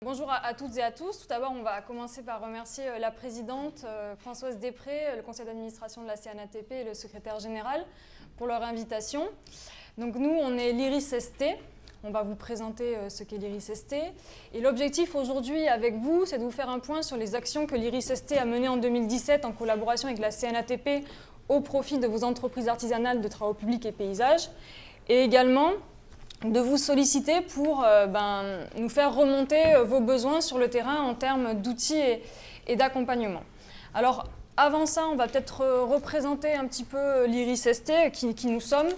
Bonjour à toutes et à tous. Tout d'abord, on va commencer par remercier la présidente Françoise Després, le conseil d'administration de la CNATP et le secrétaire général pour leur invitation. Donc nous, on est l'IRIS-ST. On va vous présenter ce qu'est l'IRIS-ST. Et l'objectif aujourd'hui avec vous, c'est de vous faire un point sur les actions que l'IRIS-ST a menées en 2017 en collaboration avec la CNATP au profit de vos entreprises artisanales de travaux publics et paysages. Et également de vous solliciter pour nous faire remonter vos besoins sur le terrain en termes d'outils et d'accompagnement. Alors, avant ça, on va peut-être représenter un petit peu l'IRIS-ST, qui nous sommes.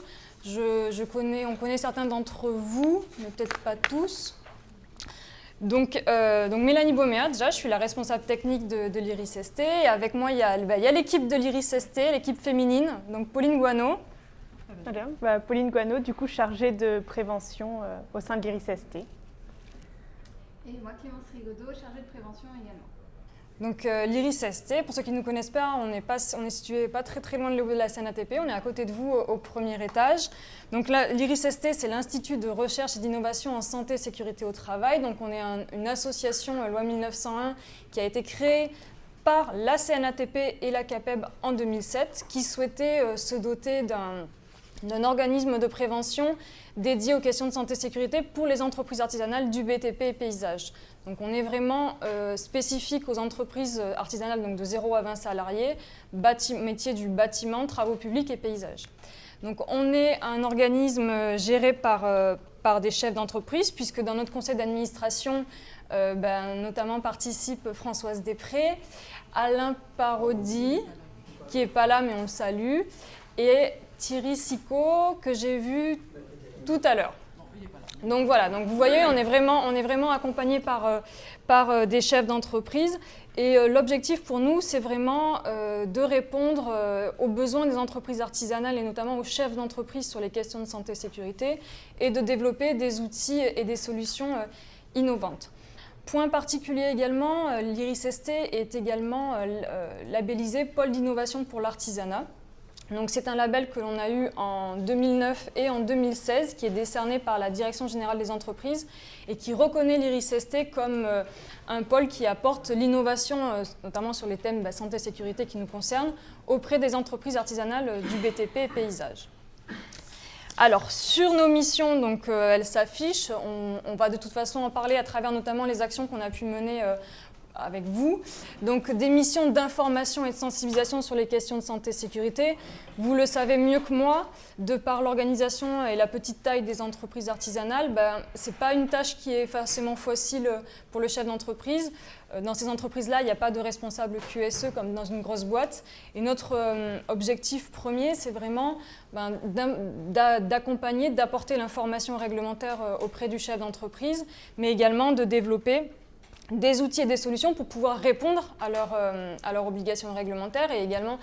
On connaît certains d'entre vous, mais peut-être pas tous. Donc Mélanie Beauméa, déjà, je suis la responsable technique de l'IRIS-ST. Et avec moi, il y a l'équipe de l'IRIS-ST, l'équipe féminine, donc Pauline Guano. Très bien. Pauline Guano, du coup chargée de prévention au sein de l'IRIS-ST. Et moi, Clémence Rigaudot, chargée de prévention également. Donc l'IRIS-ST, pour ceux qui ne nous connaissent pas, on est situé pas très loin de la CNATP, on est à côté de vous au premier étage. Donc l'IRIS-ST, c'est l'Institut de recherche et d'innovation en santé et sécurité au travail. Donc on est une association loi 1901 qui a été créée par la CNATP et la CAPEB en 2007, qui souhaitait se doter d'un organisme de prévention dédié aux questions de santé et sécurité pour les entreprises artisanales du BTP et paysage. Donc on est vraiment spécifique aux entreprises artisanales donc de 0 à 20 salariés, métier du bâtiment, travaux publics et paysages. Donc on est un organisme géré par des chefs d'entreprise, puisque dans notre conseil d'administration, notamment participe Françoise Després, Alain Parodi, qui n'est pas là mais on le salue, et Thierry Sicot, que j'ai vu tout à l'heure. Donc voilà, donc vous voyez, on est vraiment accompagné par des chefs d'entreprise. Et l'objectif pour nous, c'est vraiment de répondre aux besoins des entreprises artisanales et notamment aux chefs d'entreprise sur les questions de santé et sécurité et de développer des outils et des solutions innovantes. Point particulier également, l'IRIS-ST est également labellisé Pôle d'innovation pour l'artisanat. Donc c'est un label que l'on a eu en 2009 et en 2016, qui est décerné par la Direction générale des entreprises et qui reconnaît l'IRIS-ST comme un pôle qui apporte l'innovation, notamment sur les thèmes santé et sécurité qui nous concernent, auprès des entreprises artisanales du BTP et paysage. Alors, sur nos missions, donc, elles s'affichent. On va de toute façon en parler à travers notamment les actions qu'on a pu mener avec vous. Donc, des missions d'information et de sensibilisation sur les questions de santé et sécurité. Vous le savez mieux que moi, de par l'organisation et la petite taille des entreprises artisanales, ce n'est pas une tâche qui est forcément facile pour le chef d'entreprise. Dans ces entreprises-là, il n'y a pas de responsable QSE comme dans une grosse boîte. Et notre objectif premier, c'est vraiment d'accompagner, d'apporter l'information réglementaire auprès du chef d'entreprise, mais également de développer des outils et des solutions pour pouvoir répondre à leurs obligations réglementaires et également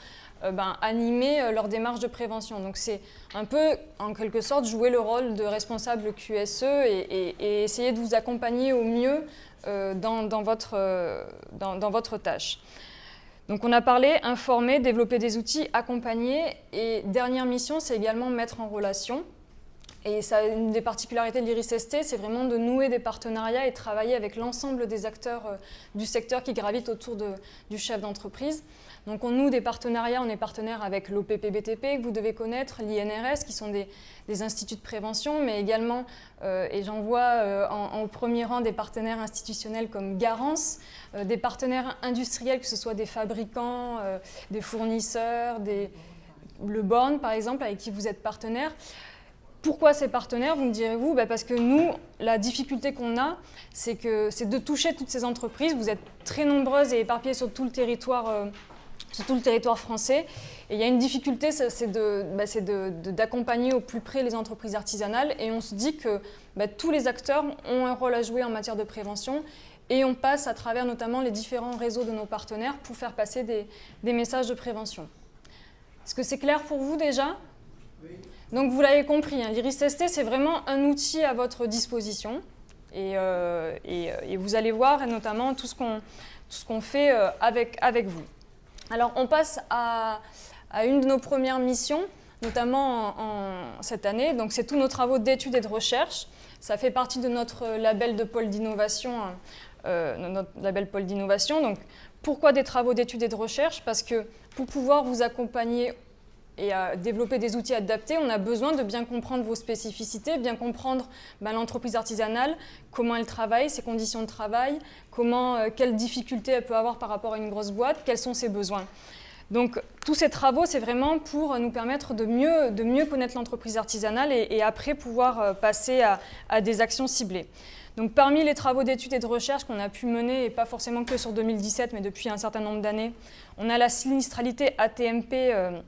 animer leur démarche de prévention. Donc c'est un peu, en quelque sorte, jouer le rôle de responsable QSE et essayer de vous accompagner au mieux dans votre tâche. Donc on a parlé, informer, développer des outils, accompagner, et dernière mission, c'est également mettre en relation. Et ça, une des particularités de l'IRIS-ST, c'est vraiment de nouer des partenariats et travailler avec l'ensemble des acteurs du secteur qui gravitent autour du chef d'entreprise. Donc on noue des partenariats, on est partenaire avec l'OPP-BTP que vous devez connaître, l'INRS qui sont des instituts de prévention, mais également, et j'en vois au premier rang des partenaires institutionnels comme Garance, des partenaires industriels, que ce soit des fabricants, des fournisseurs, le Born par exemple, avec qui vous êtes partenaire. Pourquoi ces partenaires, vous me direz-vous? Parce que nous, la difficulté qu'on a, c'est de toucher toutes ces entreprises. Vous êtes très nombreuses et éparpillées sur tout le territoire français. Et il y a une difficulté, c'est d'accompagner au plus près les entreprises artisanales. Et on se dit que tous les acteurs ont un rôle à jouer en matière de prévention. Et on passe à travers notamment les différents réseaux de nos partenaires pour faire passer des messages de prévention. Est-ce que c'est clair pour vous déjà? Oui. Donc vous l'avez compris, l'IRIS-ST, c'est vraiment un outil à votre disposition. Et vous allez voir notamment tout ce qu'on fait avec vous. Alors on passe à une de nos premières missions, notamment cette année. Donc c'est tous nos travaux d'études et de recherche. Ça fait partie de notre label de pôle d'innovation notre label Pôle d'innovation. Donc, pourquoi des travaux d'études et de recherche? Parce que pour pouvoir vous accompagner et à développer des outils adaptés, on a besoin de bien comprendre vos spécificités, bien comprendre l'entreprise artisanale, comment elle travaille, ses conditions de travail, quelles difficultés elle peut avoir par rapport à une grosse boîte, quels sont ses besoins. Donc tous ces travaux, c'est vraiment pour nous permettre de mieux connaître l'entreprise artisanale et après pouvoir passer à des actions ciblées. Donc parmi les travaux d'études et de recherche qu'on a pu mener, et pas forcément que sur 2017, mais depuis un certain nombre d'années, on a la sinistralité AT-MP,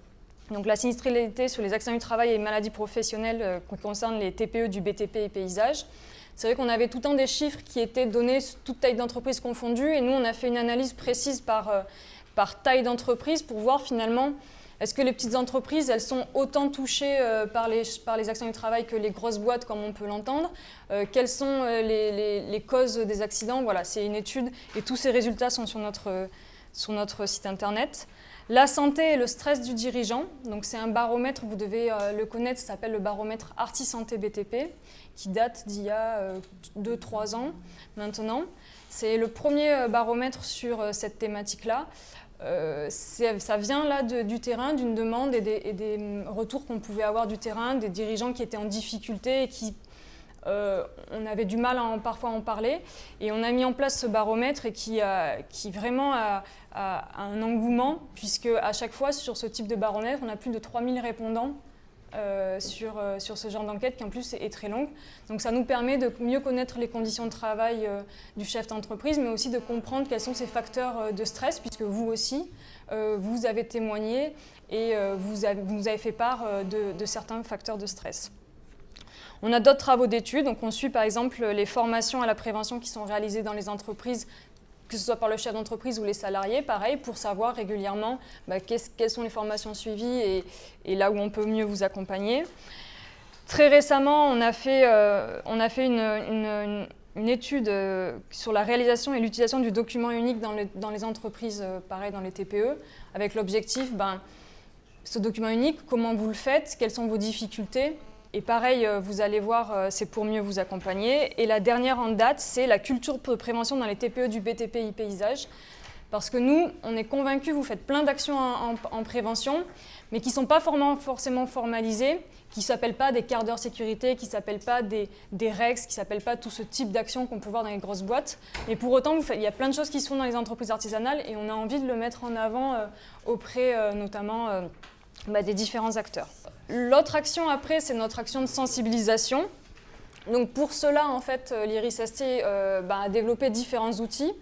donc la sinistralité sur les accidents du travail et maladies professionnelles qui concernent les TPE du BTP et paysage. C'est vrai qu'on avait tout le temps des chiffres qui étaient donnés toute taille d'entreprise confondue, et nous on a fait une analyse précise par taille d'entreprise pour voir finalement est-ce que les petites entreprises elles sont autant touchées par les accidents du travail que les grosses boîtes comme on peut l'entendre, quelles sont les causes des accidents. Voilà, c'est une étude et tous ces résultats sont sur notre site internet. La santé et le stress du dirigeant, donc c'est un baromètre, vous devez le connaître, ça s'appelle le baromètre Arti Santé BTP, qui date d'il y a 2-3 ans maintenant. C'est le premier baromètre sur cette thématique-là. Ça vient là du terrain, d'une demande et des retours qu'on pouvait avoir du terrain, des dirigeants qui étaient en difficulté et qui on avait du mal parfois à en parler. Et on a mis en place ce baromètre et qui vraiment a un engouement, puisque à chaque fois sur ce type de baromètre, on a plus de 3000 répondants sur ce genre d'enquête qui en plus est très longue. Donc ça nous permet de mieux connaître les conditions de travail du chef d'entreprise, mais aussi de comprendre quels sont ces facteurs de stress, puisque vous aussi, vous avez témoigné et vous nous avez fait part de certains facteurs de stress. On a d'autres travaux d'études, donc on suit par exemple les formations à la prévention qui sont réalisées dans les entreprises, que ce soit par le chef d'entreprise ou les salariés, pareil, pour savoir régulièrement quelles sont les formations suivies et là où on peut mieux vous accompagner. Très récemment, on a fait une étude sur la réalisation et l'utilisation du document unique dans les entreprises, pareil dans les TPE, avec l'objectif, ce document unique, comment vous le faites, quelles sont vos difficultés. Et pareil, vous allez voir, c'est pour mieux vous accompagner. Et la dernière en date, c'est la culture de prévention dans les TPE du BTP et paysage. Parce que nous, on est convaincus, vous faites plein d'actions en prévention, mais qui ne sont pas forcément formalisées, qui ne s'appellent pas des quarts d'heure sécurité, qui ne s'appellent pas des REX, qui ne s'appellent pas tout ce type d'actions qu'on peut voir dans les grosses boîtes. Mais pour autant, il y a plein de choses qui se font dans les entreprises artisanales et on a envie de le mettre en avant auprès notamment des différents acteurs. L'autre action après, c'est notre action de sensibilisation. Donc pour cela, en fait, l'IRIS-ST a développé différents outils.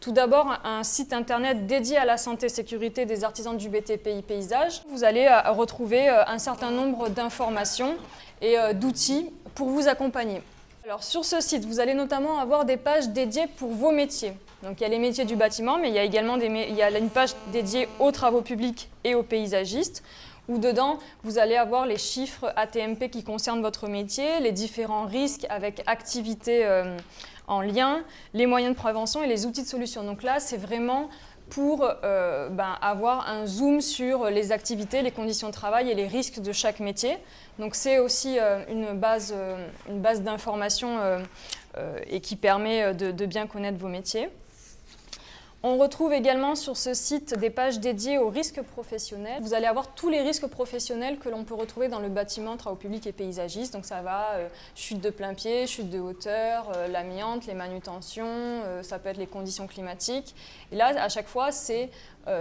Tout d'abord, un site internet dédié à la santé et sécurité des artisans du BTP paysage. Vous allez retrouver un certain nombre d'informations et d'outils pour vous accompagner. Alors sur ce site, vous allez notamment avoir des pages dédiées pour vos métiers. Donc il y a les métiers du bâtiment, mais il y a également une page dédiée aux travaux publics et aux paysagistes, où dedans, vous allez avoir les chiffres AT-MP qui concernent votre métier, les différents risques avec activités en lien, les moyens de prévention et les outils de solution. Donc là, c'est vraiment pour avoir un zoom sur les activités, les conditions de travail et les risques de chaque métier. Donc c'est aussi une base d'information et qui permet de bien connaître vos métiers. On retrouve également sur ce site des pages dédiées aux risques professionnels. Vous allez avoir tous les risques professionnels que l'on peut retrouver dans le bâtiment, travaux publics et paysagistes. Donc ça va chute de plein pied, chute de hauteur, l'amiante, les manutentions, ça peut être les conditions climatiques. Et là, à chaque fois, c'est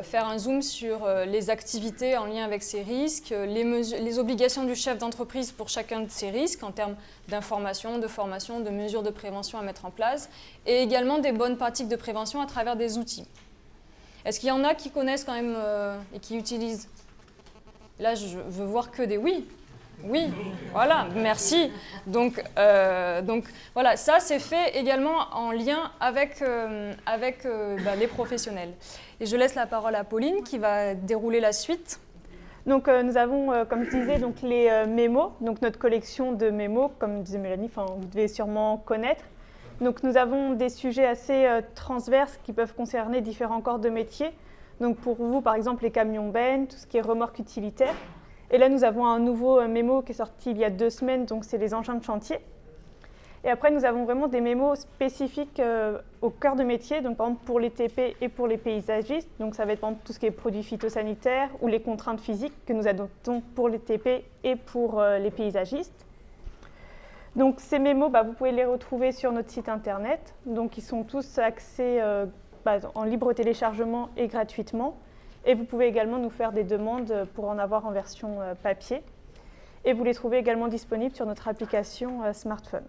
faire un zoom sur les activités en lien avec ces risques, les obligations du chef d'entreprise pour chacun de ces risques en termes d'information, de formation, de mesures de prévention à mettre en place et également des bonnes pratiques de prévention à travers des outils. Est-ce qu'il y en a qui connaissent quand même et qui utilisent? Là, je veux voir que des oui. Oui, voilà, merci. Donc voilà, ça c'est fait également en lien avec les professionnels. Et je laisse la parole à Pauline qui va dérouler la suite. Donc nous avons, comme je disais, donc, les mémos, donc notre collection de mémos, comme disait Mélanie, vous devez sûrement connaître. Donc nous avons des sujets assez transverses qui peuvent concerner différents corps de métier. Donc pour vous, par exemple, les camions bennes, tout ce qui est remorque utilitaire. Et là, nous avons un nouveau mémo qui est sorti il y a 2 semaines, donc c'est les engins de chantier. Et après, nous avons vraiment des mémos spécifiques au cœur de métier, donc par exemple pour les TP et pour les paysagistes. Donc ça va être par exemple tout ce qui est produits phytosanitaires ou les contraintes physiques que nous adoptons pour les TP et pour les paysagistes. Donc ces mémos, vous pouvez les retrouver sur notre site internet. Donc ils sont tous accès en libre téléchargement et gratuitement. Et vous pouvez également nous faire des demandes pour en avoir en version papier. Et vous les trouvez également disponibles sur notre application smartphone.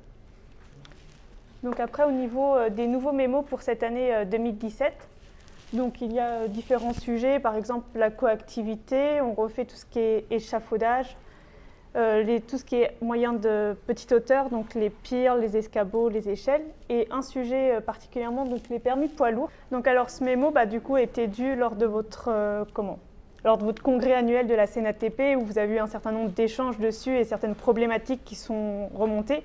Donc après, au niveau des nouveaux mémos pour cette année 2017, donc il y a différents sujets, par exemple la coactivité, on refait tout ce qui est échafaudage, tout ce qui est moyen de petite hauteur, donc les pirs, les escabeaux, les échelles, et un sujet particulièrement, donc les permis poids lourds. Donc alors ce mémo, du coup, était dû lors de votre congrès annuel de la CNATP, où vous avez eu un certain nombre d'échanges dessus et certaines problématiques qui sont remontées.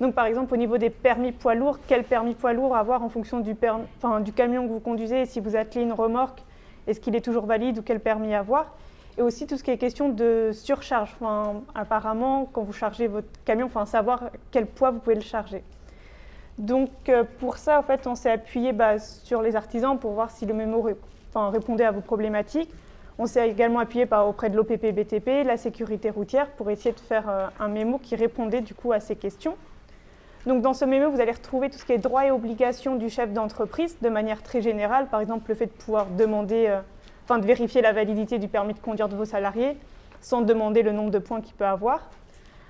Donc par exemple, au niveau des permis poids lourds, quel permis poids lourd avoir en fonction du camion que vous conduisez, et si vous attelez une remorque, est-ce qu'il est toujours valide ou quel permis avoir? Et aussi tout ce qui est question de surcharge. Apparemment, quand vous chargez votre camion, savoir quel poids vous pouvez le charger. Donc pour ça, en fait, on s'est appuyé sur les artisans pour voir si le mémo répondait à vos problématiques. On s'est également appuyé auprès de l'OPP-BTP, la sécurité routière, pour essayer de faire un mémo qui répondait du coup à ces questions. Donc dans ce mémo, vous allez retrouver tout ce qui est droits et obligations du chef d'entreprise de manière très générale. Par exemple, le fait de pouvoir demander, de vérifier la validité du permis de conduire de vos salariés sans demander le nombre de points qu'il peut avoir.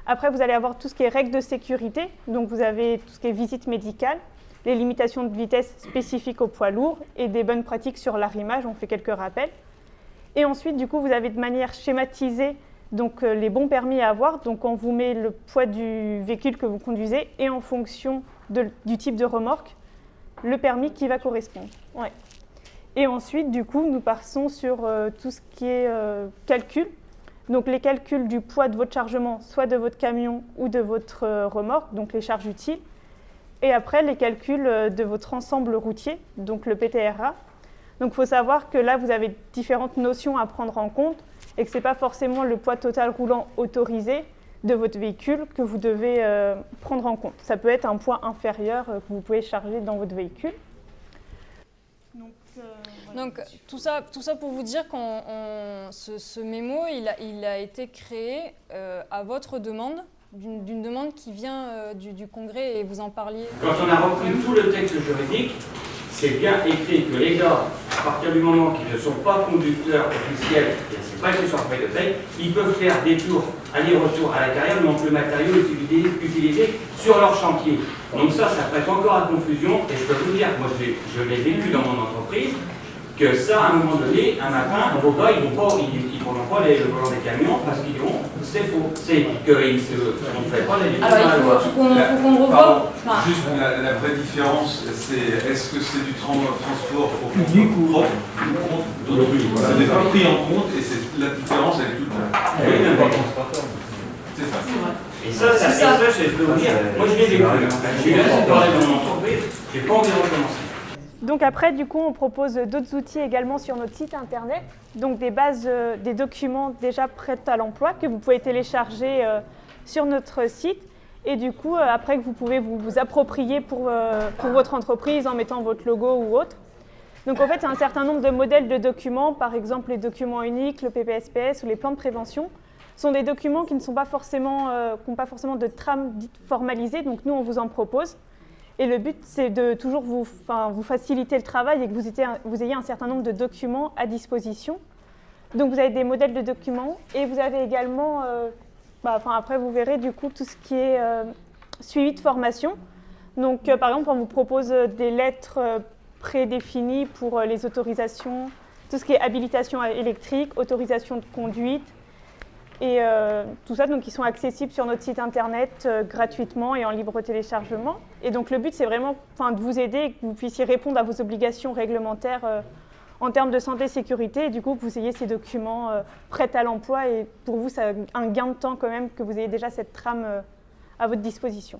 Après, vous allez avoir tout ce qui est règles de sécurité. Donc vous avez tout ce qui est visite médicale, les limitations de vitesse spécifiques aux poids lourds et des bonnes pratiques sur l'arrimage. On fait quelques rappels. Et ensuite, du coup, vous avez de manière schématisée donc, les bons permis à avoir. Donc, on vous met le poids du véhicule que vous conduisez et en fonction du type de remorque, le permis qui va correspondre. Ouais. Et ensuite, du coup, nous passons sur tout ce qui est calcul. Donc, les calculs du poids de votre chargement, soit de votre camion ou de votre remorque, donc les charges utiles. Et après, les calculs de votre ensemble routier, donc le PTRA. Donc, il faut savoir que là, vous avez différentes notions à prendre en compte et que ce n'est pas forcément le poids total roulant autorisé de votre véhicule que vous devez prendre en compte. Ça peut être un poids inférieur que vous pouvez charger dans votre véhicule. Donc tout ça pour vous dire que ce mémo, il a été créé à votre demande, d'une demande qui vient du congrès, et vous en parliez. Quand on a repris tout le texte juridique, c'est bien écrit que les gars, à partir du moment qu'ils ne sont pas conducteurs officiels, et c'est pas écrit sur la feuille de paie, ils peuvent faire des tours aller-retour à la carrière, donc le matériau est utilisé sur leur chantier. Donc ça prête encore à confusion, et je peux vous dire, moi je l'ai vécu dans mon entreprise, que ça, à un moment donné, un matin, vos gars, ils ne prendront pas le volant des camions parce qu'ils diront c'est faux. C'est qu'ils ne fait pas les Alors il faut qu'on revoie. Juste la vraie différence, c'est est-ce que c'est du transport au compte propre ou d'autres. Ça n'est pas pris en compte et la différence, elle est toute là. C'est ça. Et ça, je peux vous dire, moi je l'ai vécu. Je suis là, c'est pareil dans mon entreprise, je n'ai pas envie de recommencer. Donc après, du coup, on propose d'autres outils également sur notre site internet, donc des bases, des documents déjà prêts à l'emploi que vous pouvez télécharger sur notre site, et du coup, après que vous pouvez vous approprier pour votre entreprise en mettant votre logo ou autre. Donc en fait, il y a un certain nombre de modèles de documents, par exemple les documents uniques, le PPSPS ou les plans de prévention, sont des documents qui n'ont pas forcément de trame dite formalisée, donc nous on vous en propose. Et le but, c'est de toujours vous faciliter le travail et que vous ayez un certain nombre de documents à disposition. Donc vous avez des modèles de documents et vous avez également, après vous verrez du coup tout ce qui est suivi de formation. Donc par exemple, on vous propose des lettres prédéfinies pour les autorisations, tout ce qui est habilitation électrique, autorisation de conduite, et tout ça, donc, ils sont accessibles sur notre site internet gratuitement et en libre téléchargement. Et donc le but, c'est vraiment de vous aider et que vous puissiez répondre à vos obligations réglementaires en termes de santé et sécurité. Et du coup, que vous ayez ces documents prêts à l'emploi. Et pour vous, c'est un gain de temps quand même que vous ayez déjà cette trame à votre disposition.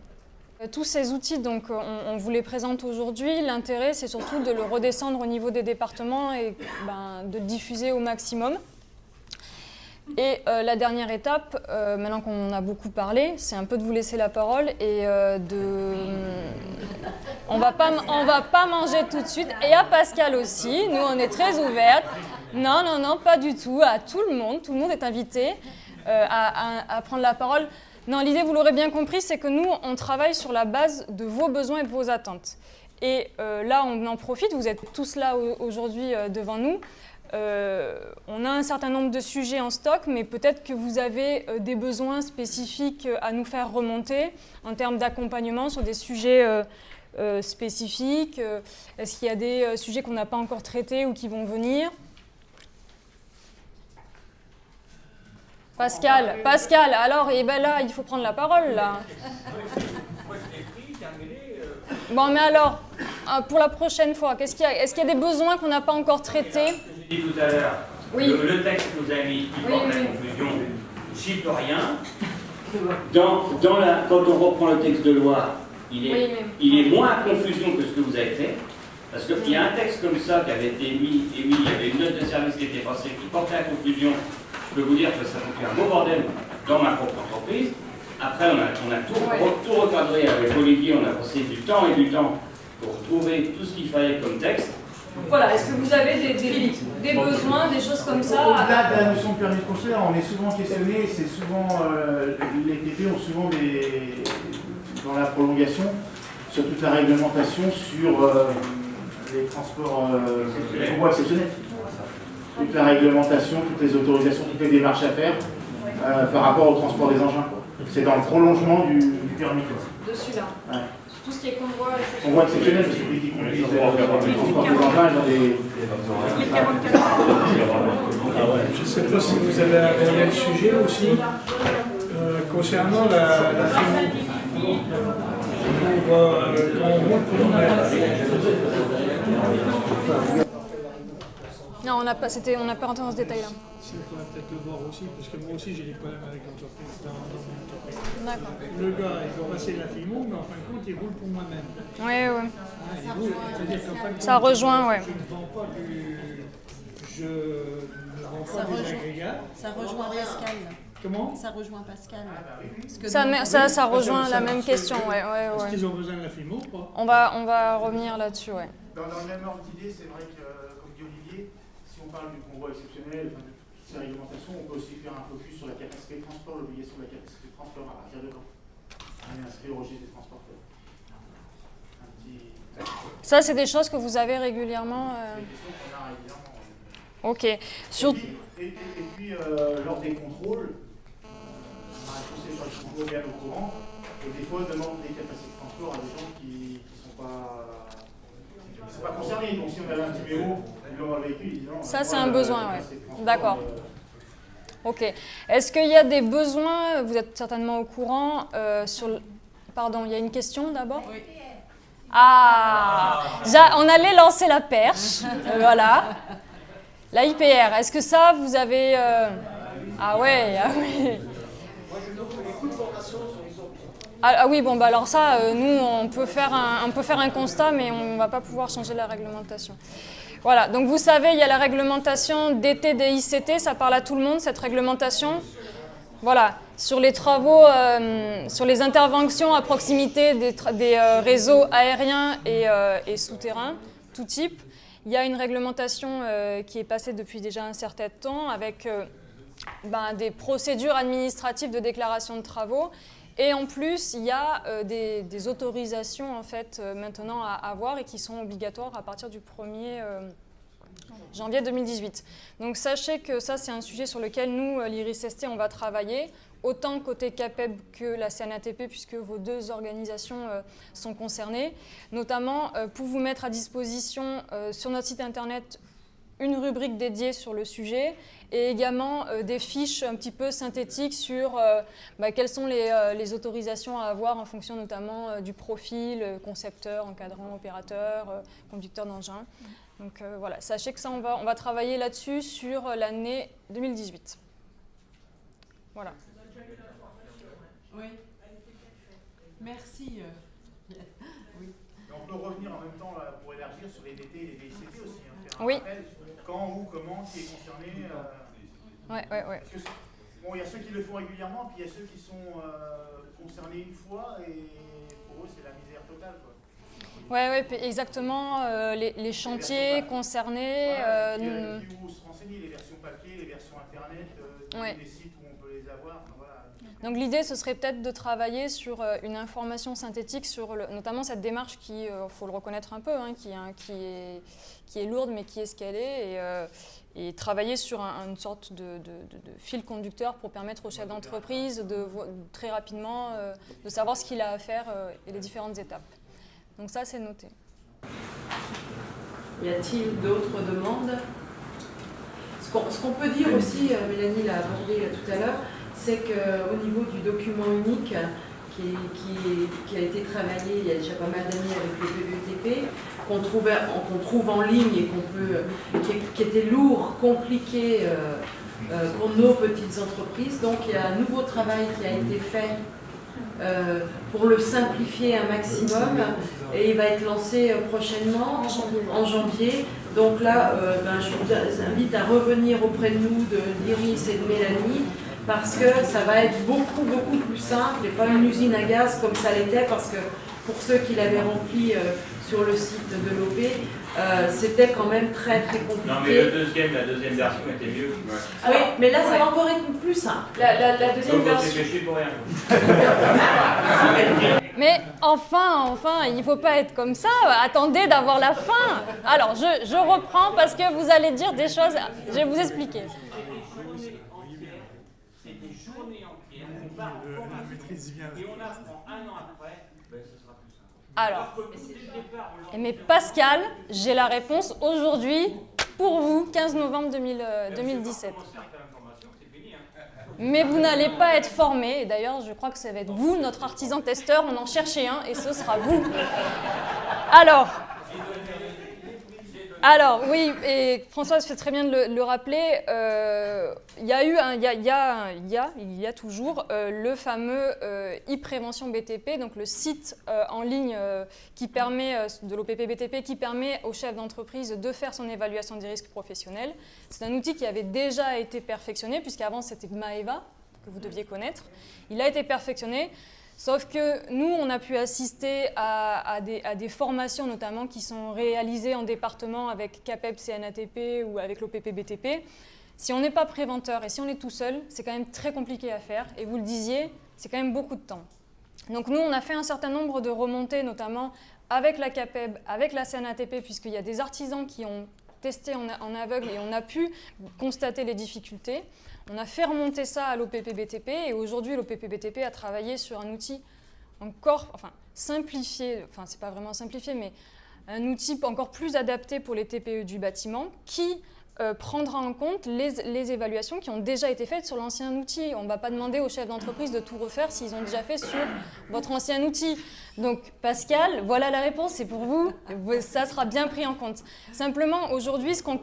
Tous ces outils, donc, on vous les présente aujourd'hui. L'intérêt, c'est surtout de le redescendre au niveau des départements et de le diffuser au maximum. Et la dernière étape, maintenant qu'on en a beaucoup parlé, c'est un peu de vous laisser la parole et on va pas manger tout de suite. Et à Pascal aussi, nous on est très ouvertes. Non, non, non, pas du tout. À tout le monde est invité à prendre la parole. Non, l'idée, vous l'aurez bien compris, c'est que nous, on travaille sur la base de vos besoins et de vos attentes. Et là, on en profite, vous êtes tous là aujourd'hui devant nous. On a un certain nombre de sujets en stock, mais peut-être que vous avez des besoins spécifiques à nous faire remonter en termes d'accompagnement sur des sujets spécifiques. Est-ce qu'il y a des sujets qu'on n'a pas encore traités ou qui vont venir ? Pascal, alors, eh ben là, il faut prendre la parole, là. Bon, mais alors, pour la prochaine fois, est-ce qu'il y a des besoins qu'on n'a pas encore traités ? Je l'ai dit tout à l'heure, oui. Le texte que vous avez mis, qui porte la confusion, j'y peux rien. Quand on reprend le texte de loi, il est moins à confusion que ce que vous avez fait. Parce qu'il y a un texte comme ça qui avait été mis, et oui, il y avait une note de service qui était passée, qui portait la confusion. Je peux vous dire que ça me fait un beau bordel dans ma propre entreprise. Après, on a tout recadré avec Olivier, on a passé du temps pour trouver tout ce qu'il fallait comme texte. Voilà, est-ce que vous avez des besoins, des choses comme ça? Au-delà de la notion de permis de construire, on est souvent questionné, c'est souvent, les TP ont souvent dans la prolongation, sur toute la réglementation sur les transports convois exceptionnels. Toute la réglementation, toutes les autorisations, toutes les démarches à faire par rapport au transport des engins. C'est dans le prolongement du permis. De celui-là. Ouais. Tout ce qui est convoi exceptionnel. Convoi exceptionnel, parce que les qui conduisent le transport des engins, ils ont des... Je ne sais pas si vous avez abordé le sujet aussi concernant la FIMI. Quand on roule pour une Non, on n'a pas rentré dans ce détail-là. Il faudrait peut-être le voir aussi, parce que moi aussi j'ai des problèmes avec l'entreprise, dans mon entreprise. D'accord. Le gars, il doit passer la FIMO, mais en fin de compte, il roule pour moi-même. Oui, oui. Il roule, c'est-à-dire qu'en fin de compte, Ça rejoint, ouais. Je ne vends pas des agrégats. Ça rejoint Pascal. Comment? Ça rejoint Pascal. Ça rejoint la même question, ouais. Est-ce qu'ils ont besoin de la FIMO ou pas? On va revenir là-dessus, ouais. Dans le même ordre d'idée, c'est vrai que, comme dit Olivier, si on parle du convoi exceptionnel, enfin, de toutes ces réglementations, on peut aussi faire un focus sur la capacité de transport, l'obligation de la capacité de transport à partir de quand on est inscrit au registre des transporteurs. Ça, c'est des choses que vous avez régulièrement. C'est des questions qu'on a régulièrement. Ok. Et puis, lors des contrôles, on a répondu sur les contrôles bien au courant, et des fois, on demande des capacités de transport à des gens qui ne sont pas concernés. Donc, si on avait un petit mémo, ils l'ont dans le véhicule, ils disent non. Ça, c'est un besoin, oui. D'accord. Ok. Est-ce qu'il y a des besoins, vous êtes certainement au courant, Pardon, il y a une question d'abord? Oui. Ah, on allait lancer la perche, voilà. La IPR, est-ce que ça, vous avez... Ah ouais, ah oui. Ah oui, bon, bah alors ça, nous, on peut faire un constat, mais on ne va pas pouvoir changer la réglementation. Voilà, donc vous savez, il y a la réglementation DTDICT, ça parle à tout le monde, cette réglementation. Voilà, sur les travaux, sur les interventions à proximité des réseaux aériens et souterrains, tout type. Il y a une réglementation qui est passée depuis déjà un certain temps avec des procédures administratives de déclaration de travaux. Et en plus, il y a des autorisations en fait, maintenant à avoir et qui sont obligatoires à partir du 1er janvier 2018. Donc sachez que ça, c'est un sujet sur lequel nous, l'IRIS-ST, on va travailler, autant côté CAPEB que la CNATP, puisque vos deux organisations sont concernées, notamment pour vous mettre à disposition sur notre site internet une rubrique dédiée sur le sujet et également des fiches un petit peu synthétiques sur quelles sont les autorisations à avoir en fonction notamment du profil, concepteur, encadrant, opérateur, conducteur d'engin. Donc voilà, sachez que ça, on va travailler là-dessus sur l'année 2018. Voilà. Oui. Merci. Oui. On peut revenir en même temps là, pour élargir sur les DT et les DICT aussi. Faire un oui. rappel, quand, où, comment, qui est concerné. Ouais. Parce que bon, il y a ceux qui le font régulièrement, puis il y a ceux qui sont concernés une fois, et pour eux, c'est la misère totale, quoi. Ouais, exactement. Les chantiers concernés. Voilà, et puis où se renseigner, les versions papier, les versions internet, les sites où on peut les avoir. Enfin, voilà. Donc l'idée, ce serait peut-être de travailler sur une information synthétique, sur notamment cette démarche qui, faut le reconnaître un peu, hein, qui est lourde, mais qui est ce qu'elle est, et travailler sur une sorte de fil conducteur pour permettre au chef d'entreprise de très rapidement de savoir ce qu'il a à faire et les différentes étapes. Donc ça, c'est noté. Y a-t-il d'autres demandes? Ce qu'on peut dire aussi, Mélanie l'a abordé tout à l'heure, c'est qu'au niveau du document unique qui a été travaillé il y a déjà pas mal d'années avec le PBTP, qu'on trouve en ligne et qui était lourd, compliqué pour nos petites entreprises. Donc il y a un nouveau travail qui a été fait pour le simplifier un maximum, et il va être lancé prochainement, en janvier. Donc là, je vous invite à revenir auprès de nous, d'Iris et de Mélanie, parce que ça va être beaucoup plus simple et pas une usine à gaz comme ça l'était, parce que pour ceux qui l'avaient rempli sur le site de l'OP, c'était quand même très compliqué. Non, mais la deuxième version était mieux. Oui, mais là ça va encore être plus simple. La deuxième version. Je suis pour rien. Mais enfin, il ne faut pas être comme ça. Attendez d'avoir la fin. Alors, je reprends parce que vous allez dire des choses. Je vais vous expliquer. C'est des journées entières. On part en formation et on apprend un an après, ce sera plus simple. Alors, mais Pascal, j'ai la réponse aujourd'hui pour vous, 15 novembre 2017. Mais vous n'allez pas être formé, et d'ailleurs je crois que ça va être vous, notre artisan testeur, on en cherchait un et ce sera vous. Alors oui, et Françoise fait très bien de le rappeler, il y a toujours le fameux e-prévention BTP, donc le site en ligne qui permet, de l'OPP BTP, qui permet au chef d'entreprise de faire son évaluation des risques professionnels. C'est un outil qui avait déjà été perfectionné, puisqu'avant c'était Maeva, que vous deviez connaître. Il a été perfectionné. Sauf que nous, on a pu assister à des formations notamment qui sont réalisées en département avec CAPEB, CNATP ou avec l'OPP BTP. Si on n'est pas préventeur et si on est tout seul, c'est quand même très compliqué à faire. Et vous le disiez, c'est quand même beaucoup de temps. Donc nous, on a fait un certain nombre de remontées, notamment avec la CAPEB, avec la CNATP, puisqu'il y a des artisans qui ont testé en aveugle et on a pu constater les difficultés. On a fait remonter ça à l'OPP BTP et aujourd'hui l'OPP BTP a travaillé sur un outil encore simplifié, c'est pas vraiment simplifié, mais un outil encore plus adapté pour les TPE du bâtiment qui prendra en compte les évaluations qui ont déjà été faites sur l'ancien outil. On ne va pas demander aux chefs d'entreprise de tout refaire s'ils ont déjà fait sur votre ancien outil. Donc Pascal, voilà la réponse, c'est pour vous, ça sera bien pris en compte. Simplement, aujourd'hui, ce qu'on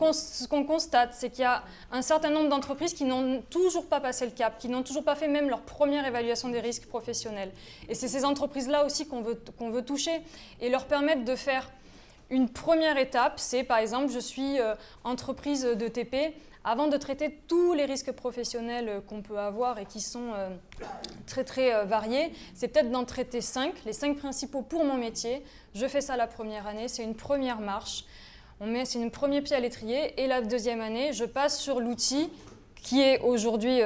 constate, c'est qu'il y a un certain nombre d'entreprises qui n'ont toujours pas passé le cap, qui n'ont toujours pas fait même leur première évaluation des risques professionnels. Et c'est ces entreprises-là aussi qu'on veut toucher et leur permettre de faire une première étape, c'est par exemple, je suis entreprise de TP, avant de traiter tous les risques professionnels qu'on peut avoir et qui sont très variés, c'est peut-être d'en traiter 5, les 5 principaux pour mon métier. Je fais ça la première année, c'est une première marche, c'est un premier pied à l'étrier et la deuxième année, je passe sur l'outil qui est aujourd'hui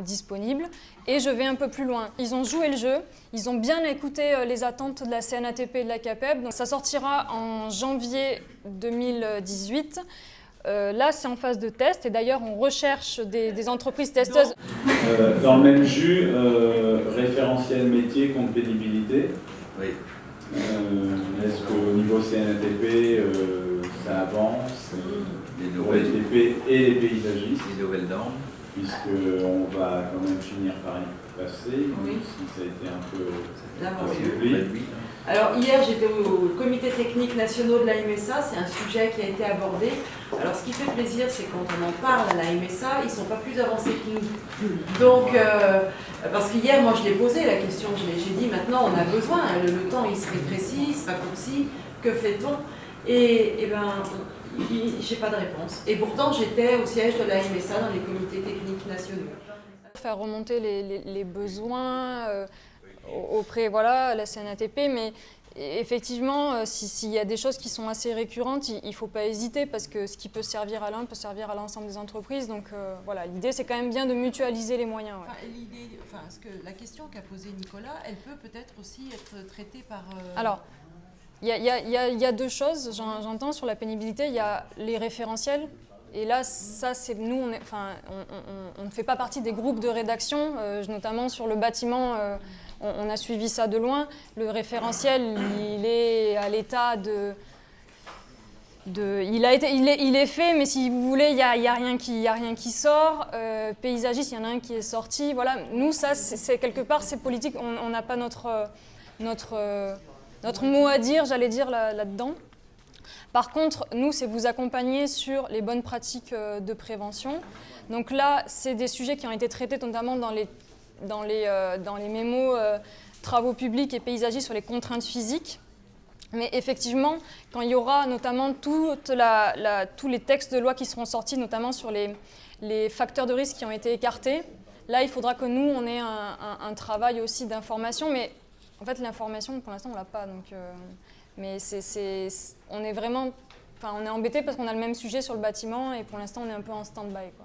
disponible et je vais un peu plus loin. Ils ont joué le jeu, ils ont bien écouté les attentes de la CNATP et de la CAPEB. Donc, ça sortira en janvier 2018. Là, c'est en phase de test et d'ailleurs, on recherche des entreprises testeuses. Dans le même jus, référentiel métier contre pénibilité. Oui. Est-ce qu'au niveau CNATP, ça avance pour les TP et les paysagistes, les nouvelles normes, puisqu'on va quand même finir par y passer, oui. Si ça a été un peu oui. Alors hier, j'étais au comité technique national de la MSA, c'est un sujet qui a été abordé. Alors ce qui fait plaisir, c'est quand on en parle à la MSA, ils ne sont pas plus avancés que nous. Donc, parce qu'hier, moi je l'ai posé la question, j'ai dit maintenant on a besoin, le temps il se rétrécit, il se raccourcit, que fait-on ? Et ben, j'ai pas de réponse. Et pourtant, j'étais au siège de la MSA dans les comités techniques nationaux. Faire remonter les besoins auprès, voilà, la CNATP, mais effectivement, s'il y a des choses qui sont assez récurrentes, il ne faut pas hésiter parce que ce qui peut servir à l'un peut servir à l'ensemble des entreprises. Donc voilà, l'idée c'est quand même bien de mutualiser les moyens. Ouais. La question qu'a posée Nicolas, elle peut peut-être aussi être traitée par... Alors, il y a deux choses, j'entends sur la pénibilité, il y a les référentiels. Et là, ça, c'est nous, on ne fait pas partie des groupes de rédaction, notamment sur le bâtiment, on a suivi ça de loin. Le référentiel, il est à l'état il est fait, mais si vous voulez, il n'y a rien qui sort. Paysagiste, il y en a un qui est sorti. Voilà, nous, ça, c'est quelque part, c'est politique. On n'a pas notre mot à dire, j'allais dire, là-dedans. Par contre, nous, c'est vous accompagner sur les bonnes pratiques de prévention. Donc là, c'est des sujets qui ont été traités notamment dans les mémos travaux publics et paysagistes sur les contraintes physiques. Mais effectivement, quand il y aura notamment tous les textes de loi qui seront sortis, notamment sur les facteurs de risque qui ont été écartés, là, il faudra que nous, on ait un travail aussi d'information. Mais en fait, l'information, pour l'instant, on ne l'a pas. Donc, mais on est vraiment, on est embêté parce qu'on a le même sujet sur le bâtiment et pour l'instant, on est un peu en stand-by, quoi.